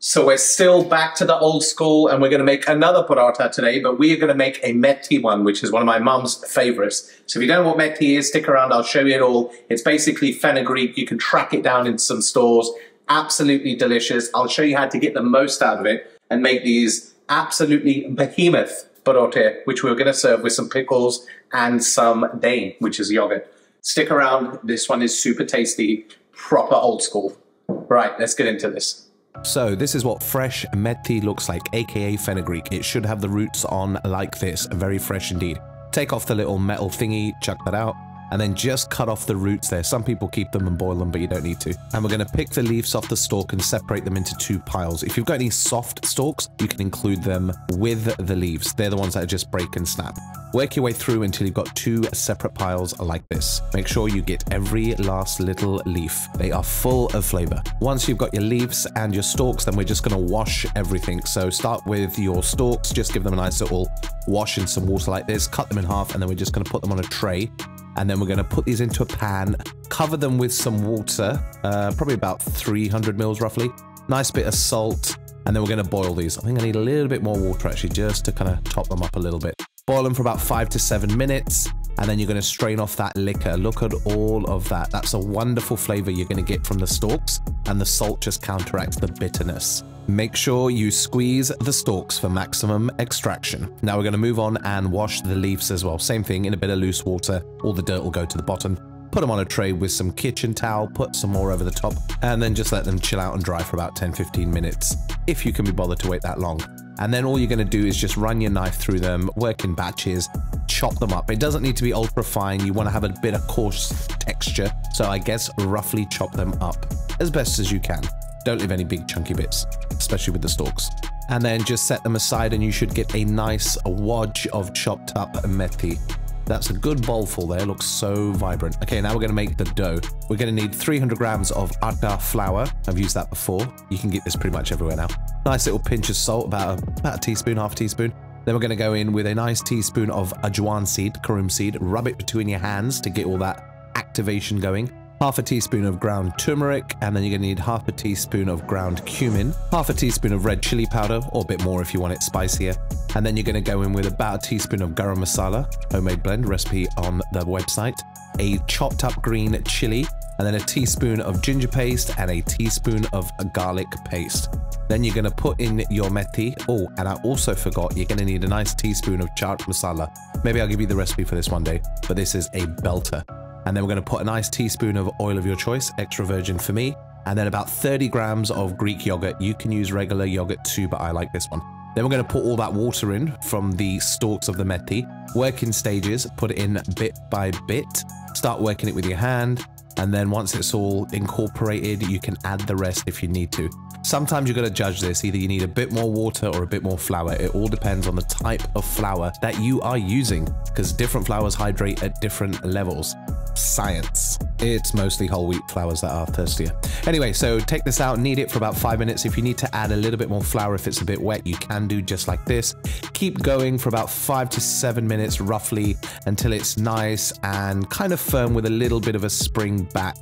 So we're still back to the old school, and we're going to make another paratha today, but we are going to make a methi one, which is one of my mum's favorites. So if you don't know what methi is, stick around, I'll show you it all. It's basically fenugreek. You can track it down in some stores. Absolutely delicious. I'll show you how to get the most out of it and make these absolutely behemoth paratha, which we're going to serve with some pickles and some dahi, which is yogurt. Stick around. This one is super tasty, proper old school. Right, let's get into this. So this is what fresh methi looks like, aka fenugreek. It should have the roots on like this, very fresh indeed. Take off the little metal thingy, chuck that out, and then just cut off the roots there. Some people keep them and boil them, but you don't need to. And we're going to pick the leaves off the stalk and separate them into two piles. If you've got any soft stalks, you can include them with the leaves. They're the ones that just break and snap. Work your way through until you've got two separate piles like this. Make sure you get every last little leaf. They are full of flavor. Once you've got your leaves and your stalks, then we're just going to wash everything. So start with your stalks, just give them a nice little wash in some water like this, cut them in half, and then we're just going to put them on a tray. And then we're going to put these into a pan, cover them with some water, probably about 300 mils roughly, nice bit of salt, and then we're going to boil these. I think I need a little bit more water actually, just to kind of top them up a little bit. Boil them for about 5 to 7 minutes, and then you're going to strain off that liquor. Look at all of that. That's a wonderful flavor you're going to get from the stalks, and the salt just counteracts the bitterness. Make sure you squeeze the stalks for maximum extraction. Now we're going to move on and wash the leaves as well. Same thing, in a bit of loose water. All the dirt will go to the bottom. Put them on a tray with some kitchen towel, put some more over the top, and then just let them chill out and dry for about 10-15 minutes, if you can be bothered to wait that long. And then all you're going to do is just run your knife through them, work in batches, chop them up. It doesn't need to be ultra fine. You want to have a bit of coarse texture. So I guess roughly chop them up as best as you can. Don't leave any big chunky bits, especially with the stalks. And then just set them aside and you should get a nice wodge of chopped up methi. That's a good bowlful there, looks so vibrant. Okay, now we're gonna make the dough. We're gonna need 300 grams of atta flour. I've used that before. You can get this pretty much everywhere now. Nice little pinch of salt, about a teaspoon, half a teaspoon. Then we're gonna go in with a nice teaspoon of ajwan seed, karum seed. Rub it between your hands to get all that activation going. Half a teaspoon of ground turmeric, and then you're going to need half a teaspoon of ground cumin, half a teaspoon of red chili powder, or a bit more if you want it spicier. And then you're going to go in with about a teaspoon of garam masala, homemade blend, recipe on the website, a chopped up green chili, and then a teaspoon of ginger paste and a teaspoon of garlic paste. Then you're going to put in your methi. Oh, and I also forgot, you're going to need a nice teaspoon of chaat masala. Maybe I'll give you the recipe for this one day, but this is a belter. And then we're going to put a nice teaspoon of oil of your choice, extra virgin for me, and then about 30 grams of Greek yogurt. You can use regular yogurt too, but I like this one. Then we're going to put all that water in from the stalks of the methi, work in stages, put it in bit by bit, start working it with your hand, and then once it's all incorporated, you can add the rest if you need to. Sometimes you've got to judge this. Either you need a bit more water or a bit more flour. It all depends on the type of flour that you are using, because different flours hydrate at different levels. Science. It's mostly whole wheat flours that are thirstier. Anyway, so take this out, knead it for about 5 minutes. If you need to add a little bit more flour, if it's a bit wet, you can do just like this. Keep going for about 5 to 7 minutes roughly until it's nice and kind of firm with a little bit of a spring back,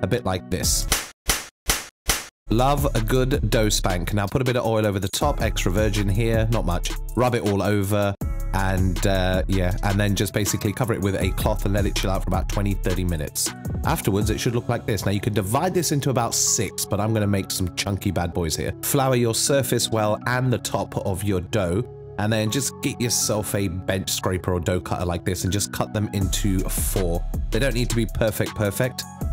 a bit like this. Love a good dough spank. Now put a bit of oil over the top, extra virgin here, not much. Rub it all over. And yeah, and then just basically cover it with a cloth and let it chill out for about 20-30 minutes. Afterwards, it should look like this. Now you can divide this into about 6, but I'm going to make some chunky bad boys here. Flour your surface well and the top of your dough, and then just get yourself a bench scraper or dough cutter like this and just cut them into 4. They don't need to be perfect,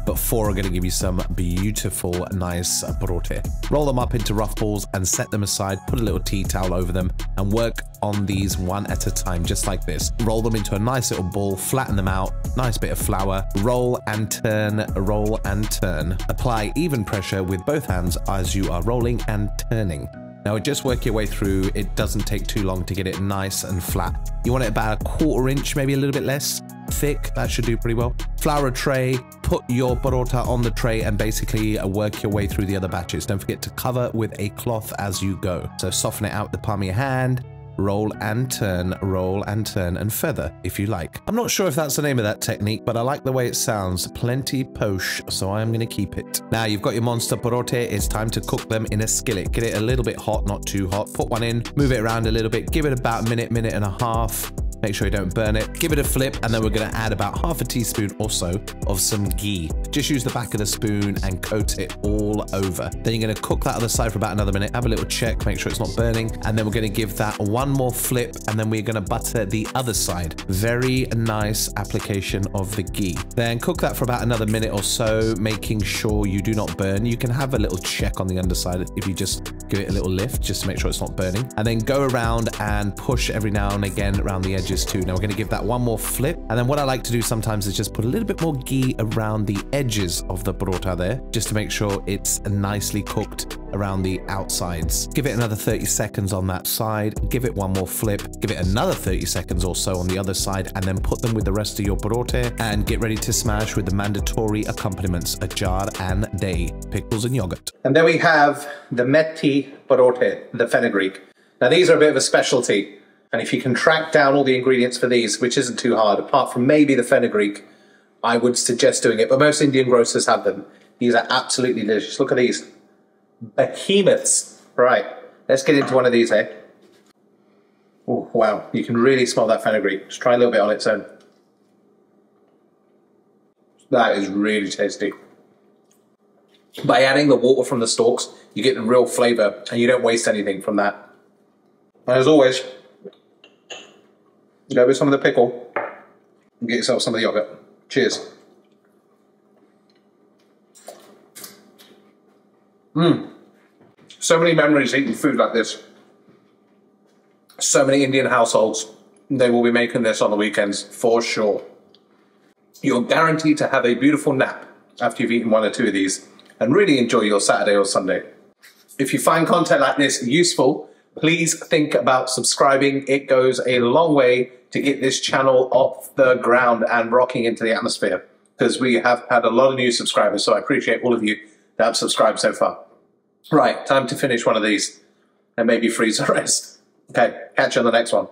but 4 are going to give you some beautiful, nice paratha. Roll them up into rough balls and set them aside. Put a little tea towel over them and work on these one at a time, just like this. Roll them into a nice little ball, flatten them out, nice bit of flour, roll and turn, roll and turn. Apply even pressure with both hands as you are rolling and turning. Now just work your way through. It doesn't take too long to get it nice and flat. You want it about a 1/4 inch, maybe a little bit less thick. That should do pretty well. Flour a tray, put your paratha on the tray and basically work your way through the other batches. Don't forget to cover with a cloth as you go. So soften it out with the palm of your hand, roll and turn, and feather if you like. I'm not sure if that's the name of that technique, but I like the way it sounds. Plenty posh, so I'm going to keep it. Now you've got your monster parote. It's time to cook them in a skillet. Get it a little bit hot, not too hot. Put one in, move it around a little bit, give it about a minute, minute and a half. Make sure you don't burn it. Give it a flip, and then we're going to add about half a teaspoon or so of some ghee. Just use the back of the spoon and coat it all over. Then you're going to cook that other side for about another minute. Have a little check, make sure it's not burning. And then we're going to give that one more flip, and then we're going to butter the other side. Very nice application of the ghee. Then cook that for about another minute or so, making sure you do not burn. You can have a little check on the underside if you just give it a little lift, just to make sure it's not burning. And then go around and push every now and again around the edges too. Now we're going to give that one more flip, and then what I like to do sometimes is just put a little bit more ghee around the edges of the parota there, just to make sure it's nicely cooked around the outsides. Give it another 30 seconds on that side, give it one more flip, give it another 30 seconds or so on the other side, and then put them with the rest of your parote and get ready to smash with the mandatory accompaniments, a jar and day, pickles and yogurt. And then we have the Methi Paratha, the fenugreek. Now these are a bit of a specialty. And if you can track down all the ingredients for these, which isn't too hard, apart from maybe the fenugreek, I would suggest doing it. But most Indian grocers have them. These are absolutely delicious. Look at these. Behemoths. Right, let's get into one of these, eh? Oh, wow. You can really smell that fenugreek. Just try a little bit on its own. That is really tasty. By adding the water from the stalks, you get the real flavor, and you don't waste anything from that. And as always, go with some of the pickle and get yourself some of the yogurt. Cheers. So many memories eating food like this. So many Indian households, they will be making this on the weekends for sure. You're guaranteed to have a beautiful nap after you've eaten one or two of these and really enjoy your Saturday or Sunday. If you find content like this useful, please think about subscribing. It goes a long way to get this channel off the ground and rocking into the atmosphere, because we have had a lot of new subscribers, so I appreciate all of you that have subscribed so far. Right, time to finish one of these and maybe freeze the rest. Okay, catch you on the next one.